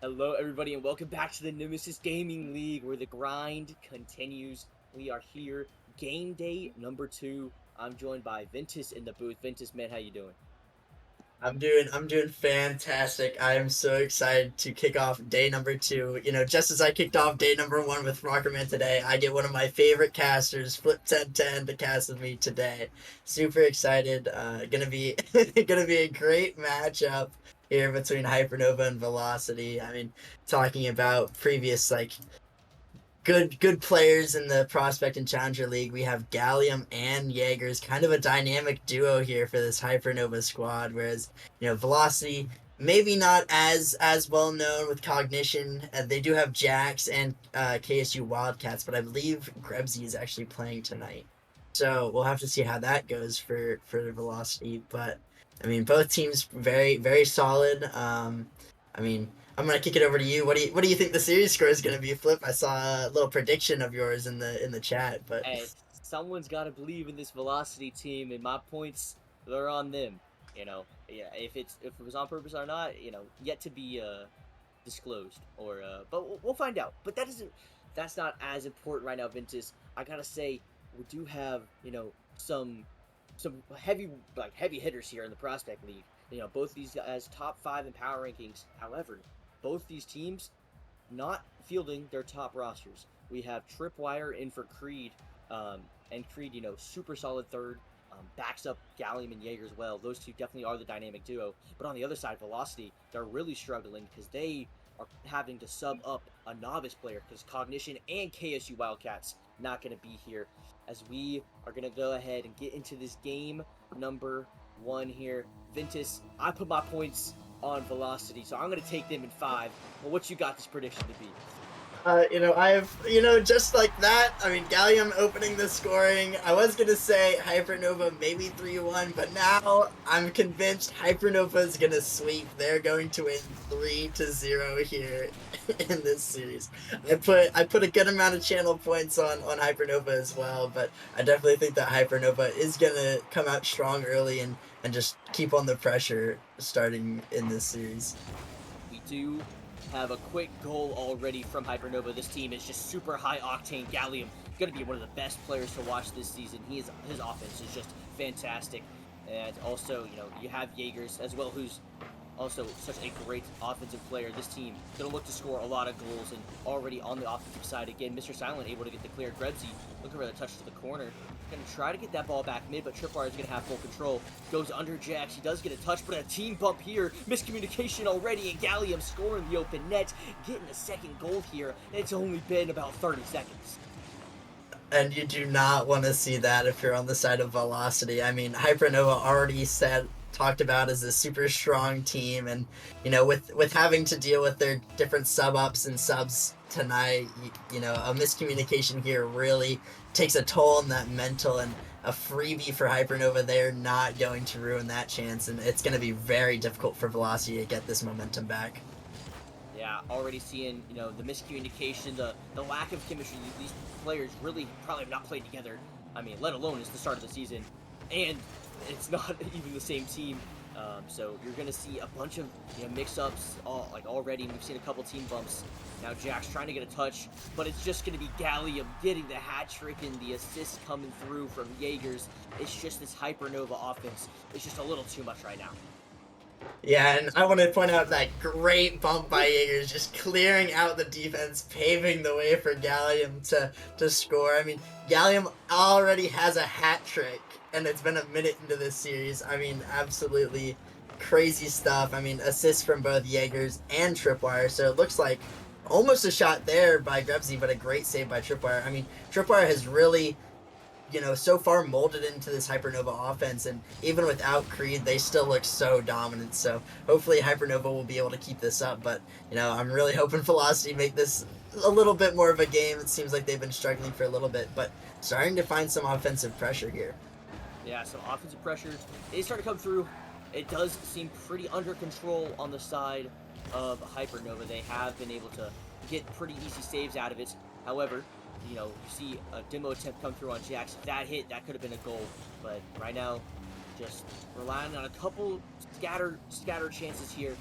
Hello, everybody, and welcome back to the Nemesis Gaming League, where the grind continues. We are here, game day number 2. I'm joined by Ventus in the booth. Ventus, man, how you doing? I'm doing fantastic. I am so excited to kick off day number two. Just as I kicked off day number one with Rockerman today, I get one of my favorite casters, Flip 1010, to cast with me today. Super excited. Gonna be gonna be a great matchup here between Hypernova and Velocity. Talking about previous good players in the Prospect and Challenger League. We have Gallium and Jaegers, kind of a dynamic duo here for this Hypernova squad. Whereas Velocity maybe not as well known with Cognitixn. They do have Jax and KSU Wildcats, but I believe Grebsy is actually playing tonight. So we'll have to see how that goes for Velocity. But both teams very solid. I mean, I'm gonna kick it over to you. What do you think the series score is gonna be, Flip? I saw a little prediction of yours in the chat, but Hey, someone's got to believe in this Velocity team, and my points, they're on them. Yeah, if it was on purpose or not, yet to be disclosed, but we'll find out. But that's not as important right now, Ventus. I gotta say, we do have some heavy hitters here in the prospect league. Both these guys top 5 in power rankings. However, both these teams not fielding their top rosters. We have Tripwire in for Creed, and Creed, super solid third. Backs up Gallium and Jaeger as well. Those two definitely are the dynamic duo. But on the other side, Velocity, they're really struggling because they are having to sub up a novice player because Cognitixn and KSU Wildcats not going to be here. As we are going to go ahead and get into this game number 1 here. Ventus, I put my points on Velocity, so I'm going to take them in 5. Well, what you got this prediction to be? just like that. Gallium opening the scoring. I was gonna say Hypernova maybe 3-1, but now I'm convinced Hypernova is gonna sweep. They're going to win 3-0 here in this series. I put a good amount of channel points on Hypernova as well, but I definitely think that Hypernova is gonna come out strong early and just keep on the pressure starting in this series. We do have a quick goal already from Hypernova. This team is just super high octane. Gallium going to be one of the best players to watch this season. His offense is just fantastic. And also, you have Jaegers as well, who's also such a great offensive player. This team going to look to score a lot of goals, and already on the offensive side, again, Mr. Silent able to get the clear. Grebsy looking for the touch to the corner. Going to try to get that ball back mid, but Tripwire is going to have full control. Goes under Jax. He does get a touch, but a team bump here. Miscommunication already, and Gallium scoring the open net. Getting a second goal here, and it's only been about 30 seconds. And you do not want to see that if you're on the side of Velocity. Hypernova already talked about as a super strong team, and with having to deal with their different sub ups and subs tonight, a miscommunication here really takes a toll on that mental, and a freebie for Hypernova. They're not going to ruin that chance, and it's going to be very difficult for Velocity to get this momentum back. Yeah, already seeing, the miscommunication, the lack of chemistry. These players really probably have not played together. Let alone it's the start of the season. And it's not even the same team. So you're going to see a bunch of mix-ups already. We've seen a couple team bumps. Now Jax trying to get a touch, but it's just going to be Gallium getting the hat trick and the assist coming through from Jaegers. It's just this Hypernova offense. It's just a little too much right now. Yeah, and I want to point out that great bump by Jaegers, just clearing out the defense, paving the way for Gallium to score. Gallium already has a hat trick, and it's been a minute into this series. Absolutely crazy stuff. Assists from both Jaegers and Tripwire, so it looks like almost a shot there by Grebsy, but a great save by Tripwire. Tripwire has really so far molded into this Hypernova offense, and even without Creed, they still look so dominant. So hopefully Hypernova will be able to keep this up. But I'm really hoping Velocity make this a little bit more of a game. It seems like they've been struggling for a little bit, but starting to find some offensive pressure here. Yeah, so offensive pressure is starting to come through. It does seem pretty under control on the side of Hypernova. They have been able to get pretty easy saves out of it. However, you see a demo attempt come through on Jax. If that hit, that could have been a goal. But right now, just relying on a couple scatter chances here.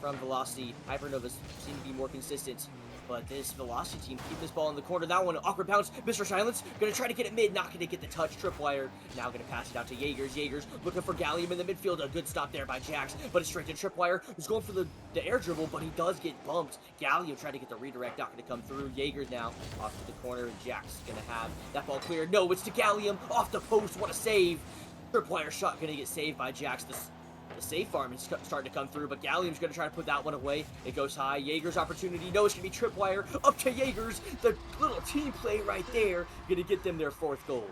from Velocity. Hypernovas seem to be more consistent. But this Velocity team, keep this ball in the corner. That one, awkward bounce. Mr. Silence, gonna try to get it mid, not gonna get the touch. Tripwire, now gonna pass it out to Jaegers. Jaegers looking for Gallium in the midfield. A good stop there by Jax, but it's straight to Tripwire, who's going for the air dribble, but he does get bumped. Gallium trying to get the redirect, not gonna come through. Jaegers now off to the corner, and Jax gonna have that ball cleared. No, it's to Gallium, off the post, what a save. Tripwire shot gonna get saved by Jax. The safe farm is starting to come through, but Gallium's going to try to put that one away. It goes high. Jaegers opportunity. No, it's going to be Tripwire. Up to Jaegers. The little team play right there. Going to get them their 4th goal.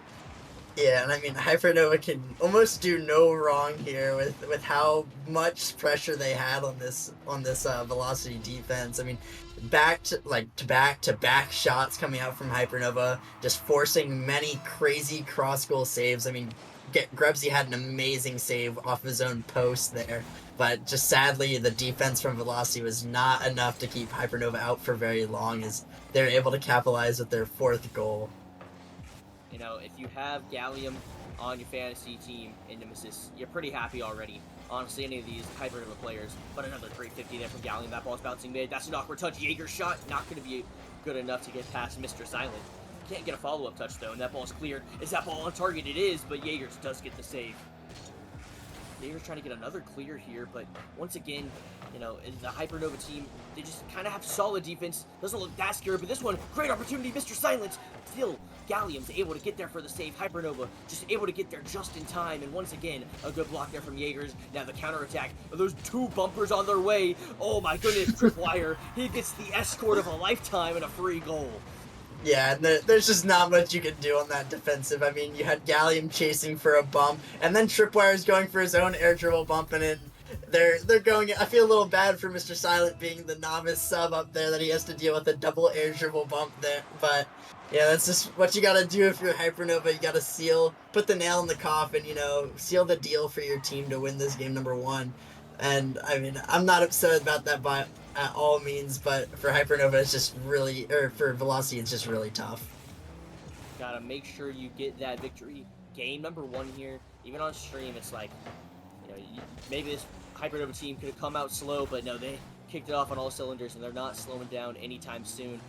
Yeah, and I mean, Hypernova can almost do no wrong here with how much pressure they had on this Velocity defense. I mean, back to back shots coming out from Hypernova, just forcing many crazy cross goal saves. I mean, Grebsy had an amazing save off his own post there, but just sadly the defense from Velocity was not enough to keep Hypernova out for very long, as they're able to capitalize with their 4th goal. You know, if you have Gallium on your fantasy team in Nemesis, you're pretty happy already. Honestly, any of these Hypernova players, but another 350 there from Gallium. That ball's bouncing mid. That's an awkward touch. Jaeger's shot, not going to be good enough to get past Mr. Silent. Can't get a follow-up touch, though, and that ball's cleared. Is that ball on target? It is, but Jaegers does get the save. Jaegers trying to get another clear here, but once again, you know, the Hypernova team, they just kind of have solid defense. Doesn't look that scary, but this one, great opportunity, Mr. Silence. Still, Gallium's able to get there for the save. Hypernova just able to get there just in time, and once again, a good block there from Jaegers. Now the counterattack, those 2 bumpers on their way. Oh my goodness, Tripwire, he gets the escort of a lifetime and a free goal. Yeah, there's just not much you can do on that defensive. I mean, you had Gallium chasing for a bump, and then Tripwire's going for his own air dribble bump, and they're going. I feel a little bad for Mr. Silent being the novice sub up there, that he has to deal with a double air dribble bump there. But yeah, that's just what you gotta do if you're Hypernova. You gotta put the nail in the coffin, you know, seal the deal for your team to win this game number 1. And I mean, I'm not upset about that by at all means, but for Hypernova, it's just really, or for Velocity, it's just really tough. Gotta make sure you get that victory. Game number 1 here. Even on stream, it's like, you know, maybe this Hypernova team could have come out slow, but no, they kicked it off on all cylinders, and they're not slowing down anytime soon.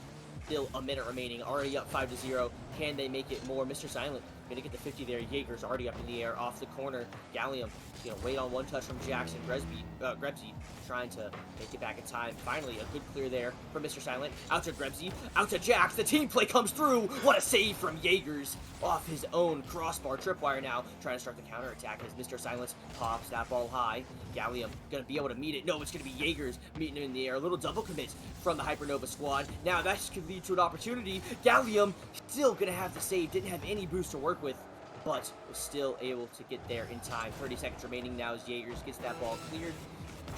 Still a minute remaining, already up 5-0. Can they make it more? Mr. Silent gonna get the 50 there. Jaegers already up in the air off the corner. Gallium gonna wait on one touch from Jackson. Grebsy trying to make it back in time. Finally, a good clear there from Mr. Silent. Out to Grebsy, out to Jax. The team play comes through. What a save from Jaegers off his own crossbar. Tripwire now trying to start the counter attack as Mr. Silent pops that ball high. Gallium gonna be able to meet it. No, it's gonna be Jaegers meeting him in the air. A little double commit from the Hypernova squad. Now that could lead to an opportunity. Gallium still gonna have the save. Didn't have any boost to work with, but was still able to get there in time. 30 seconds remaining now as Jaegers gets that ball cleared.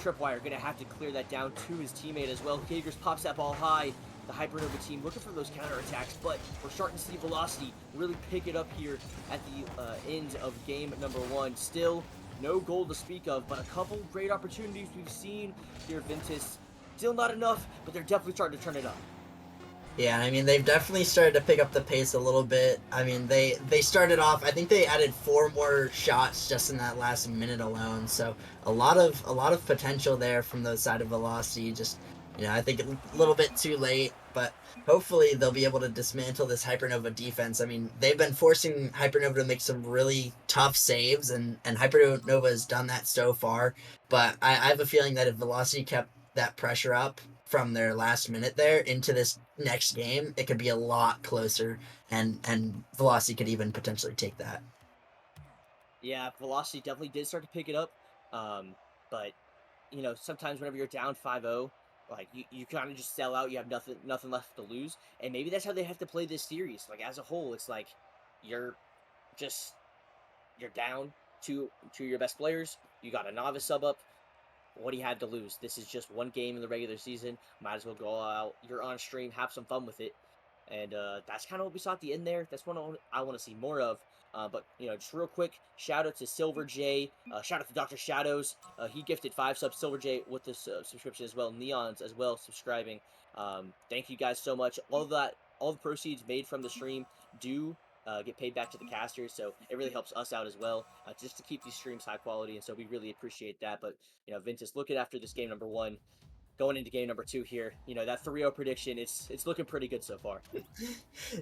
Tripwire gonna have to clear that down to his teammate as well. Jaegers pops that ball high. The Hypernova team looking for those counterattacks, but we're starting to see Velocity really pick it up here at the end of game number 1. Still no goal to speak of, but a couple great opportunities we've seen here. Ventus, still not enough, but they're definitely starting to turn it up. Yeah, I mean, they've definitely started to pick up the pace a little bit. I mean, they started off, I think they added 4 more shots just in that last minute alone. So a lot of potential there from the side of Velocity. Just, you know, I think a little bit too late, but hopefully they'll be able to dismantle this Hypernova defense. I mean, they've been forcing Hypernova to make some really tough saves, and Hypernova has done that so far. But I have a feeling that if Velocity kept that pressure up from their last minute there into this next game, it could be a lot closer, and Velocity could even potentially take that. Yeah, Velocity definitely did start to pick it up, but you know, sometimes whenever you're down 5-0, like you kind of just sell out. You have nothing left to lose, and maybe that's how they have to play this series. Like as a whole, it's like you're just you're down to your best players. You got a novice sub up. What do you have to lose? This is just one game in the regular season. Might as well go out. You're on stream, have some fun with it. And that's kind of what we saw at the end there. That's what I want to see more of. But, you know, just real quick, shout out to Silver J. Shout out to Dr. Shadows. He gifted 5 subs. Silver J with this subscription as well. Neons as well subscribing. Thank you guys so much. All the proceeds made from the stream do get paid back to the casters, so it really helps us out as well, just to keep these streams high quality, and so we really appreciate that. But Ventus, looking after this game number 1, going into game number 2 here, that 3-0 prediction, it's looking pretty good so far.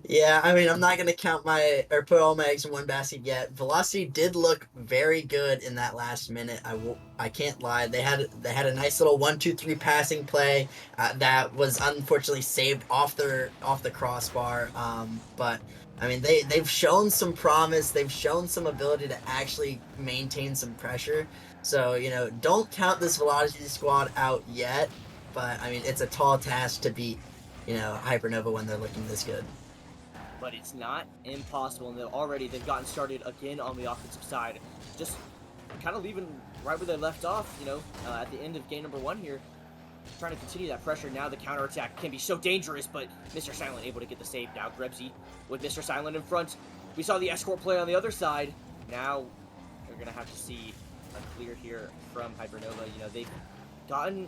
Yeah, I mean, I'm not gonna put all my eggs in one basket yet. Velocity did look very good in that last minute. I can't lie. They had a nice little 1-2-3 passing play that was unfortunately saved off the crossbar. But I mean, they've shown some promise. They've shown some ability to actually maintain some pressure. So don't count this Velocity squad out yet. But I mean, it's a tall task to beat Hypernova when they're looking this good. But it's not impossible, and they've gotten started again on the offensive side, just kind of leaving right where they left off, at the end of game number 1 here, trying to continue that pressure. Now the counterattack can be so dangerous, but Mr. Silent able to get the save. Now Grebsy with Mr. Silent in front. We saw the escort play on the other side. Now we're going to have to see a clear here from Hypernova. They've gotten,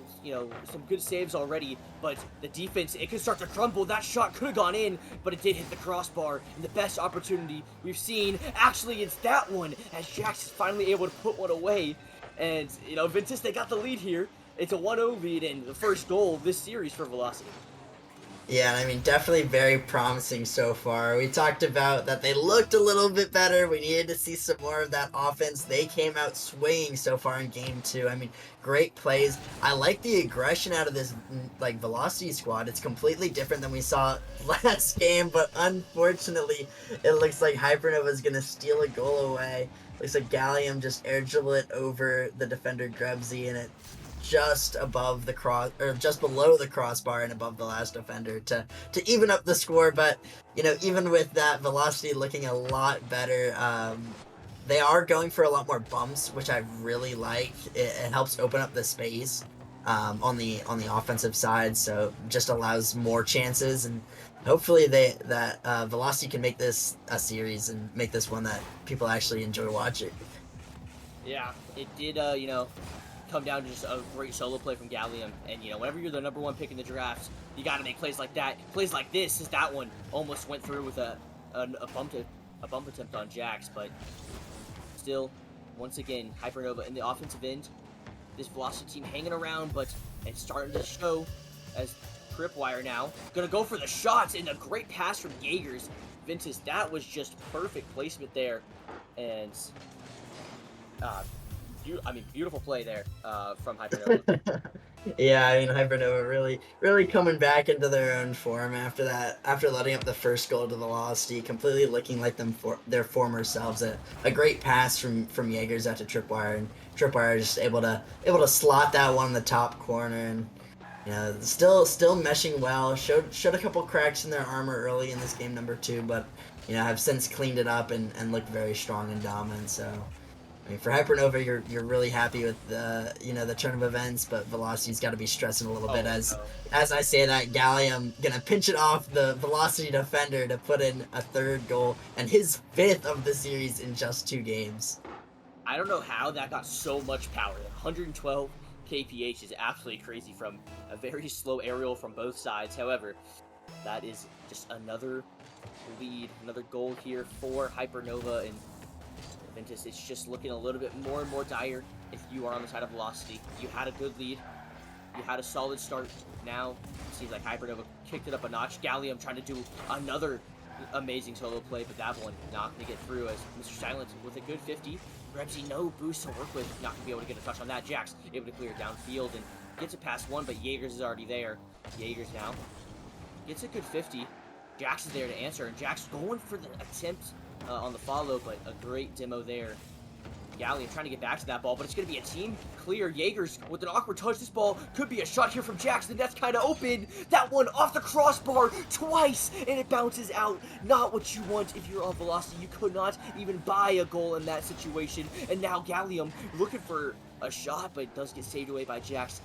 some good saves already, but the defense, it could start to crumble. That shot could have gone in, but it did hit the crossbar, and the best opportunity we've seen, actually, it's that one, as Jax is finally able to put one away, and, Ventus, they got the lead here. It's a 1-0 lead, and the first goal of this series for Velocity. Yeah, I mean, definitely very promising so far. We talked about that they looked a little bit better. We needed to see some more of that offense. They came out swinging so far in game 2. I mean, great plays. I like the aggression out of this, Velocity squad. It's completely different than we saw last game, but unfortunately, it looks like Hypernova is going to steal a goal away. Looks like Gallium just air dribble it over the defender Grebsy, and it just above the just below the crossbar and above the last defender to even up the score. But even with that, Velocity looking a lot better. They are going for a lot more bumps, which I really like. It helps open up the space on the offensive side, so just allows more chances, and hopefully Velocity can make this a series and make this one that people actually enjoy watching. Yeah, it did. Come down to just a great solo play from Gallium, and whenever you're the number 1 pick in the draft, you got to make plays like that. Plays like this, as that one almost went through with a bump attempt on Jax, but still, once again, Hypernova in the offensive end. This Velocity team hanging around, but it's starting to show as Tripwire now gonna go for the shots, and a great pass from Jaegers. Ventus, that was just perfect placement there, and beautiful play there from Hypernova. Yeah, I mean, Hypernova really coming back into their own form after letting up the first goal to Velocity, completely looking like their former selves. A great pass from Jaegers out to Tripwire, and Tripwire just able to slot that one in the top corner, and still meshing well. Showed a couple cracks in their armor early in this game number 2, but have since cleaned it up and looked very strong and dominant. So I mean, for Hypernova, you're really happy with the turn of events, but Velocity's got to be stressing a little bit as I say that. Gallium gonna pinch it off the Velocity defender to put in a 3rd goal and his 5th of the series in just 2 games. I don't know how that got so much power. 112 kph is absolutely crazy from a very slow aerial from both sides. However, that is just another lead, another goal here for Hypernova, and Ventus, it's just looking a little bit more and more dire if you are on the side of Velocity. You had a good lead. You had a solid start. Now, it seems like Hypernova kicked it up a notch. Gallium trying to do another amazing solo play, but that one not going to get through as Mr. Silent with a good 50. Grebsy, no boost to work with. Not going to be able to get a touch on that. Jax able to clear it downfield and gets it past one, but Jaegers is already there. Jaegers now gets a good 50. Jax is there to answer, and Jax going for the attempt on the follow, but a great demo there. Gallium trying to get back to that ball, but it's going to be a team clear. Jaegers with an awkward touch. This ball could be a shot here from Jackson. That's kind of open. That one off the crossbar twice, and it bounces out. Not what you want if you're on Velocity. You could not even buy a goal in that situation. And now Gallium looking for a shot, but it does get saved away by Jax.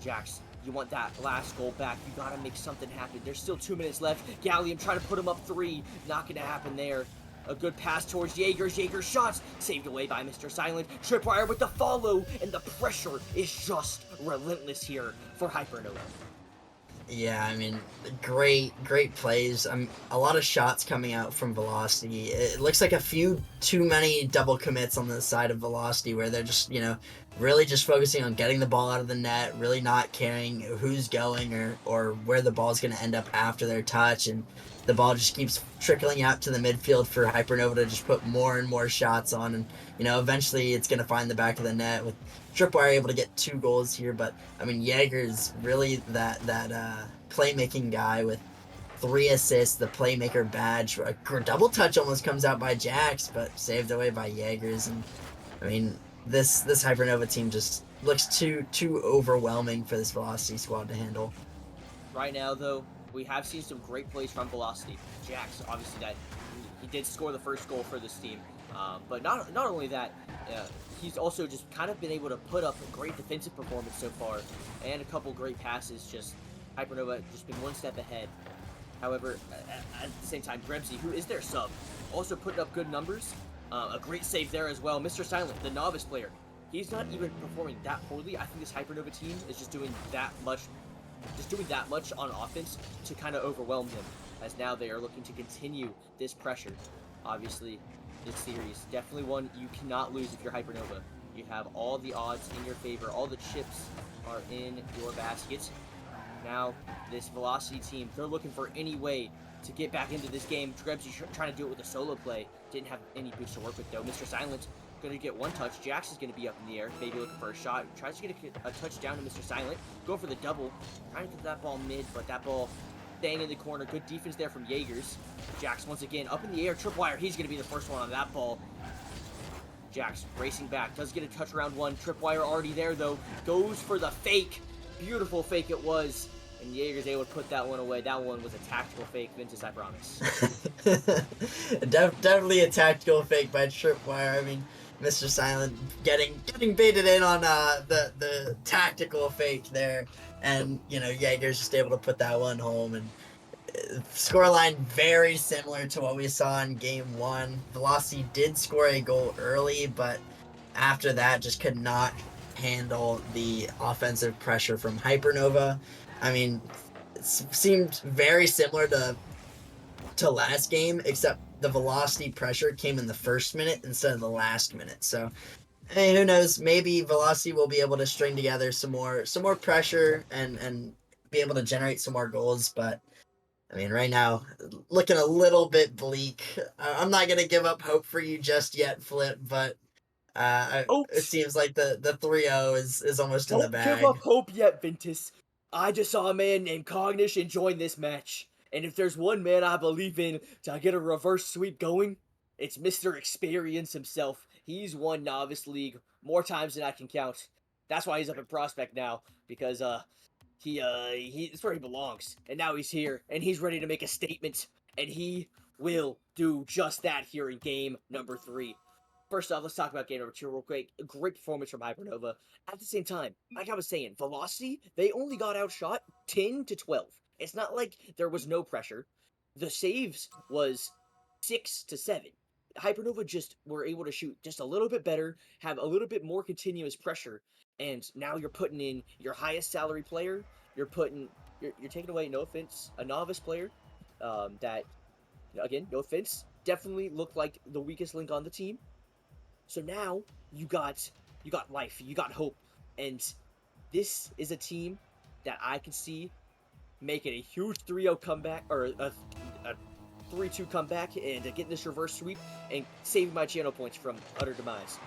Jax, you want that last goal back. You got to make something happen. There's still 2 minutes left. Gallium trying to put him up 3. Not going to happen there. A good pass towards Jaegers. Jaegers shots saved away by Mr. Silent. Tripwire with the follow, and the pressure is just relentless here for Hypernova. Yeah, I mean, great plays. A lot of shots coming out from Velocity. It looks like a few too many double commits on the side of Velocity, where they're just, really just focusing on getting the ball out of the net, really not caring who's going or where the ball's going to end up after their touch, and the ball just keeps trickling out to the midfield for Hypernova to just put more and more shots on, and eventually it's going to find the back of the net with Tripwire able to get 2 goals here, but I mean, Jaegers really that playmaking guy with 3 assists, the playmaker badge. A double touch almost comes out by Jax, but saved away by Jaegers. And I mean, this Hypernova team just looks too overwhelming for this Velocity squad to handle. Right now, though, we have seen some great plays from Velocity. Jax, obviously, that he did score the first goal for this team, but not only that, he's also just kind of been able to put up a great defensive performance so far, and a couple great passes. Just Hypernova just been one step ahead. However, at the same time, Grebsy, who is their sub, also putting up good numbers. A great save there as well. Mr. Silent, the novice player, he's not even performing that poorly. I think this Hypernova team is just doing that much on offense to kind of overwhelm him, as now they are looking to continue this pressure. Obviously, this series, definitely one you cannot lose if you're Hypernova. You have all the odds in your favor. All the chips are in your basket. Now, this Velocity team, they're looking for any way to get back into this game. Grebsy trying to do it with a solo play. Didn't have any boost to work with, though. Mr. Silent going to get one touch. Jax is going to be up in the air, maybe looking for a shot. Tries to get a touchdown to Mr. Silent. Go for the double. Trying to get that ball mid, but that ball staying in the corner. Good defense there from Jaegers. Jax once again up in the air. Tripwire, he's going to be the first one on that ball. Jax racing back. Does get a touch around one. Tripwire already there, though. Goes for the fake. Beautiful fake it was. And Jaegers able to put that one away. That one was a tactical fake, Ventus, I promise. Definitely a tactical fake by Tripwire. I mean, Mr. Silent getting baited in on the tactical fake there, and Jaegers just able to put that one home. And scoreline very similar to what we saw in Game 1. Velocity did score a goal early, but after that just could not handle the offensive pressure from Hypernova. I mean, it seemed very similar to last game, except the Velocity pressure came in the first minute instead of the last minute. So, hey, who knows? Maybe Velocity will be able to string together some more pressure and be able to generate some more goals. But I mean, right now, looking a little bit bleak. I'm not gonna give up hope for you just yet, Flip. But it seems like the 3-0 is almost in the bag. Don't give up hope yet, Ventus. I just saw a man named Cognitixn join this match. And if there's one man I believe in to get a reverse sweep going, it's Mr. Experience himself. He's won Novice League more times than I can count. That's why he's up in Prospect now, because it's where he belongs. And now he's here, and he's ready to make a statement, and he will do just that here in game number 3. First off, let's talk about game number 2 real quick. A great performance from Hypernova. At the same time, like I was saying, Velocity, they only got outshot 10-12. It's not like there was no pressure. The saves was 6-7. Hypernova just were able to shoot just a little bit better, have a little bit more continuous pressure, and now you're putting in your highest salary player. You're taking away, no offense, a novice player that, again, no offense, definitely looked like the weakest link on the team. So now you got life, you got hope, and this is a team that I can see making a huge 3-0 comeback, or a 3-2 comeback, and getting this reverse sweep and saving my channel points from utter demise.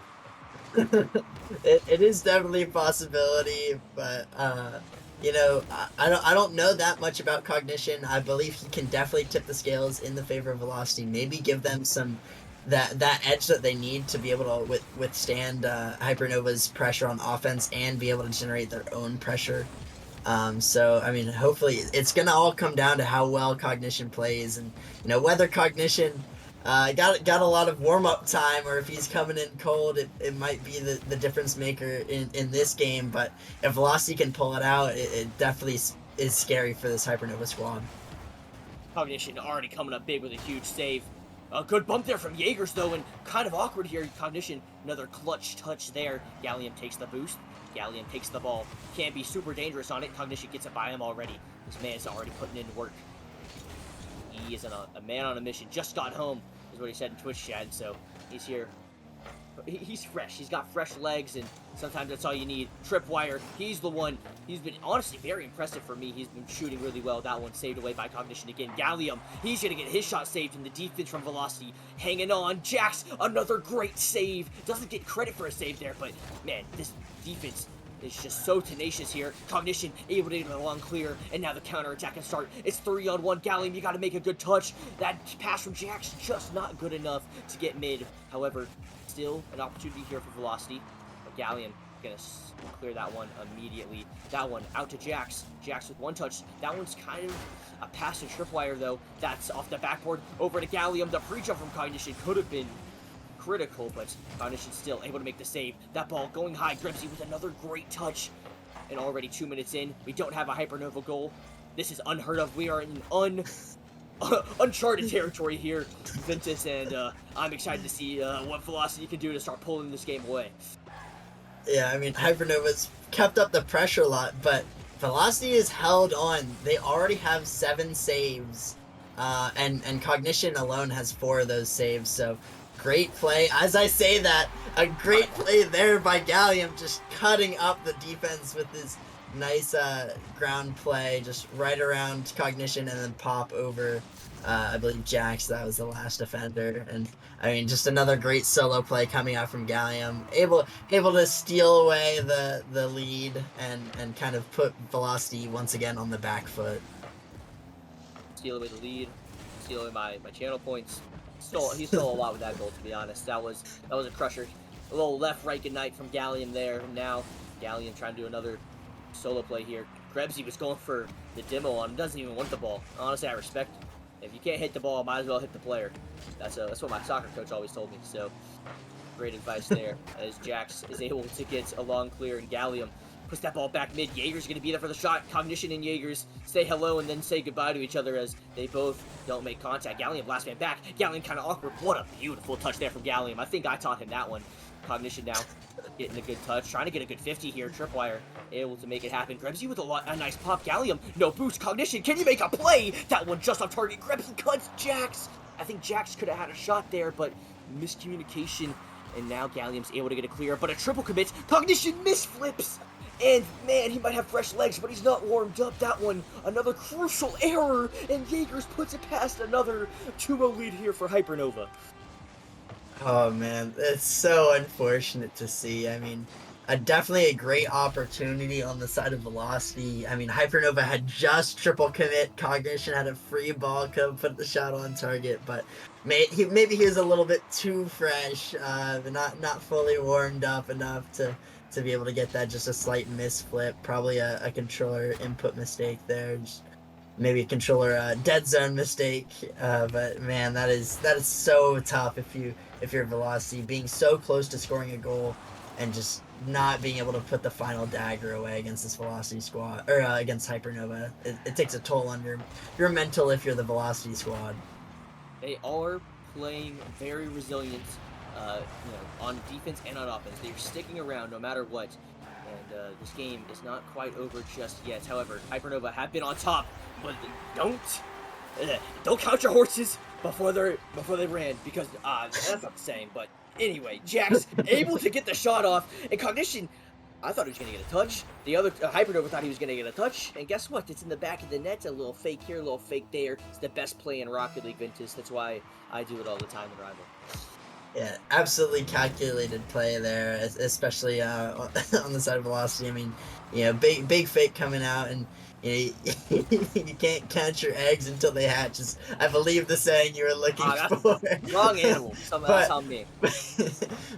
It is definitely a possibility, but I don't know that much about Cognitixn. I believe he can definitely tip the scales in the favor of Velocity. Maybe give them some that edge that they need to be able to withstand Hypernova's pressure on offense and be able to generate their own pressure. So I mean, hopefully it's gonna all come down to how well Cognitixn plays, and whether Cognitixn got a lot of warm-up time, or if he's coming in cold, it might be the difference maker in this game. But if Velocity can pull it out, it definitely is scary for this Hypernova squad. Cognitixn already coming up big with a huge save. A good bump there from Jaegers, though, and kind of awkward here. Cognitixn, another clutch touch there. Gallium takes the boost. Gallium takes the ball. Can't be super dangerous on it. Cognitixn gets it by him already. This man is already putting in work. He is a man on a mission. Just got home, is what he said in Twitch chat, so he's here. He's fresh. He's got fresh legs, and sometimes that's all you need. Tripwire, he's the one. He's been honestly very impressive for me. He's been shooting really well. That one saved away by Cognitixn again. Gallium, he's going to get his shot saved, and the defense from Velocity hanging on. Jax, another great save. Doesn't get credit for a save there, but man, this defense is just so tenacious here. Cognitixn able to get a long clear, and now the counterattack can start. It's 3-on-1. Gallium, you got to make a good touch. That pass from Jax just not good enough to get mid. However, still an opportunity here for Velocity. But Gallium gonna clear that one immediately. That one out to Jax. Jax with one touch. That one's kind of a pass to Tripwire, though. That's off the backboard over to Gallium. The pre-jump from Cognitixn could have been critical, but Cognitixn still able to make the save. That ball going high. Grimsy with another great touch. And already 2 minutes in, we don't have a Hypernova goal. This is unheard of. We are in uncharted territory here, Ventus, and I'm excited to see what Velocity can do to start pulling this game away. Yeah, I mean, Hypernova's kept up the pressure a lot, but Velocity is held on. They already have 7 saves, and Cognitixn alone has 4 of those saves, so great play. As I say that, a great play there by Gallium, just cutting up the defense with his nice ground play, just right around Cognitixn and then pop over, I believe, Jax. That was the last defender. And I mean, just another great solo play coming out from Gallium, able to steal away the lead and kind of put Velocity once again on the back foot. Steal away the lead, steal away my channel points. He stole a lot with that goal, to be honest. That was a crusher. A little left-right good night from Gallium there. Now Gallium trying to do another solo play here. Krebsy was going for the demo on him. Doesn't even want the ball. Honestly, I respect it. If you can't hit the ball, might as well hit the player. That's what my soccer coach always told me. So great advice there. As Jax is able to get a long clear, and Gallium puts that ball back mid. Jaegers going to be there for the shot. Cognitixn and Jaegers say hello and then say goodbye to each other as they both don't make contact. Gallium last man back. Gallium kind of awkward. What a beautiful touch there from Gallium. I think I taught him that one. Cognitixn now getting a good touch. Trying to get a good 50 here. Tripwire able to make it happen. Grebsy with a nice pop. Gallium, no boost. Cognitixn, can you make a play? That one just off target. Grebsy cuts Jax. I think Jax could have had a shot there, but miscommunication. And now Gallium's able to get a clear, but a triple commits. Cognitixn misflips. And man, he might have fresh legs, but he's not warmed up. That one, another crucial error. And Jaegers puts it past. Another 2-0 lead here for Hypernova. Oh man, it's so unfortunate to see. I mean, definitely a great opportunity on the side of Velocity. I mean, Hypernova had just triple commit. Cognitixn had a free ball, could put the shot on target, but maybe he was a little bit too fresh, not fully warmed up enough to be able to get that. Just a slight misflip, probably a controller input mistake there. Just maybe a controller dead zone mistake. But man, that is so tough if you're Velocity, being so close to scoring a goal and just not being able to put the final dagger away against this Velocity squad, or against Hypernova. It takes a toll on your mental if you're the Velocity squad. They are playing very resilient, on defense and on offense. They're sticking around no matter what. And this game is not quite over just yet. However, Hypernova have been on top, but don't count your horses before they ran, because that's not the same. But anyway, Jax able to get the shot off, and Cognitixn, I thought he was going to get a touch. The other Hypernova thought he was going to get a touch, and guess what? It's in the back of the net. A little fake here, a little fake there. It's the best play in Rocket League, Ventus. That's why I do it all the time in Rival. Yeah, absolutely calculated play there, especially on the side of Velocity. I mean, big fake coming out, and you can't count your eggs until they hatch. I believe the saying you were looking for. Wrong animal. That's on me.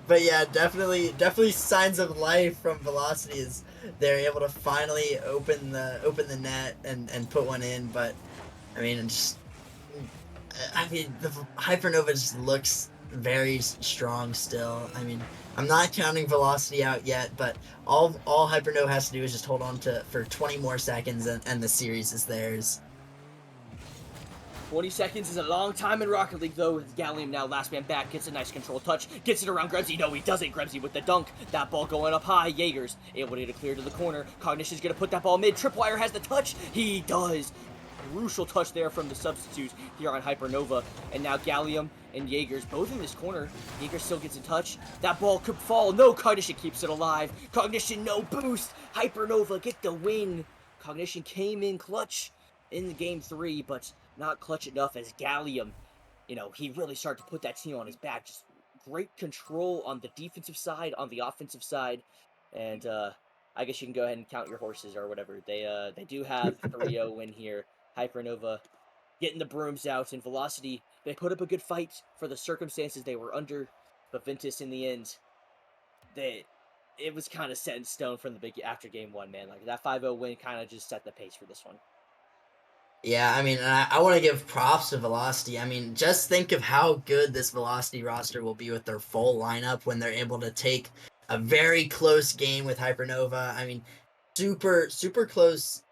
But yeah, definitely signs of life from Velocity is they're able to finally open the net and put one in. But I mean, the Hypernova just looks very strong still. I mean, I'm not counting Velocity out yet, but all Hypernova has to do is just hold on for 20 more seconds, and the series is theirs. 20 seconds is a long time in Rocket League, though. Gallium now, last man back, gets a nice control touch, gets it around Grebsy. No, he doesn't. Grebsy with the dunk. That ball going up high. Jaegers able to get it clear to the corner. Cognitixn's going to put that ball mid. Tripwire has the touch. He does. Crucial touch there from the substitute here on Hypernova. And now Gallium and Jaegers both in this corner. Jaegers still gets in touch. That ball could fall. No, Cognitixn keeps it alive. Cognitixn, no boost. Hypernova get the win. Cognitixn came in clutch in the game 3, but not clutch enough as Gallium, he really started to put that team on his back. Just great control on the defensive side, on the offensive side, and I guess you can go ahead and count your horses or whatever. They do have 3-0 win here. Hypernova getting the brooms out, and Velocity, they put up a good fight for the circumstances they were under, but Ventus in the end, it was kind of set in stone from after game 1, man. Like that 5-0 win kind of just set the pace for this one. Yeah, I mean, I want to give props to Velocity. I mean, just think of how good this Velocity roster will be with their full lineup when they're able to take a very close game with Hypernova. I mean, super, super close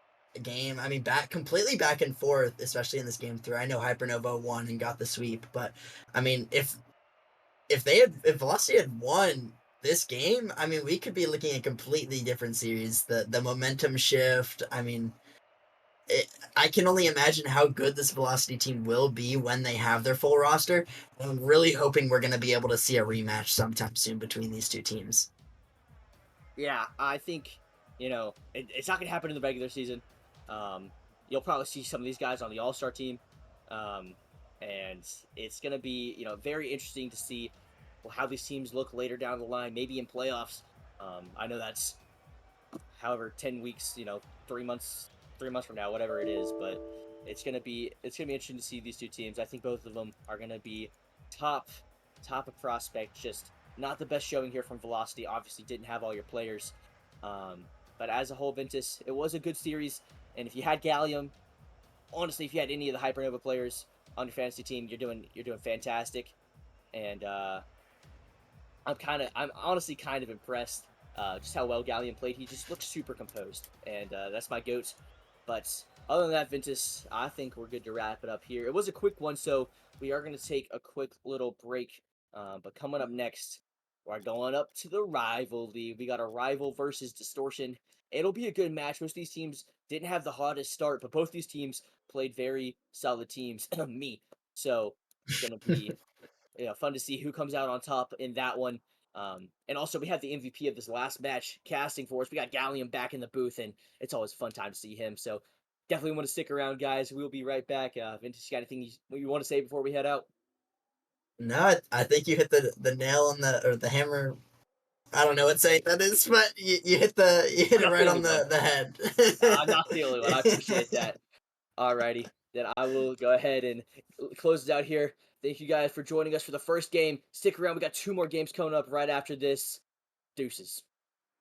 game. I mean, completely back and forth, especially in this game 3. I know Hypernova won and got the sweep, but I mean, if Velocity had won this game, I mean, we could be looking at a completely different series. The momentum shift, I mean, I can only imagine how good this Velocity team will be when they have their full roster. I'm really hoping we're going to be able to see a rematch sometime soon between these two teams. Yeah, I think, it's not going to happen in the regular season. You'll probably see some of these guys on the All-Star team. And it's going to be, very interesting to see how these teams look later down the line, maybe in playoffs. I know that's, however, 10 weeks, 3 months from now, whatever it is, but it's gonna be interesting to see these two teams. I think both of them are gonna be top of prospect. Just not the best showing here from Velocity. Obviously, didn't have all your players, but as a whole, Ventus, it was a good series. And if you had Gallium, honestly, if you had any of the Hypernova players on your fantasy team, you're doing fantastic. And I'm honestly kind of impressed just how well Gallium played. He just looks super composed, and that's my goat. But other than that, Ventus, I think we're good to wrap it up here. It was a quick one, so we are going to take a quick little break. But coming up next, we're going up to the rivalry. We got a rival versus Distortion. It'll be a good match. Most of these teams didn't have the hottest start, but both these teams played very solid teams. Me. So it's going to be fun to see who comes out on top in that one. And also, we have the MVP of this last match casting for us. We got Gallium back in the booth, and it's always a fun time to see him. So definitely want to stick around, guys. We'll be right back. Vintage, you got anything you want to say before we head out? No, I think you hit the nail on the hammer. I don't know what saying that is, but you hit it right on the head. I'm not the only one. I appreciate that. Alrighty, then I will go ahead and close it out here. Thank you guys for joining us for the first game. Stick around. We got 2 more games coming up right after this. Deuces.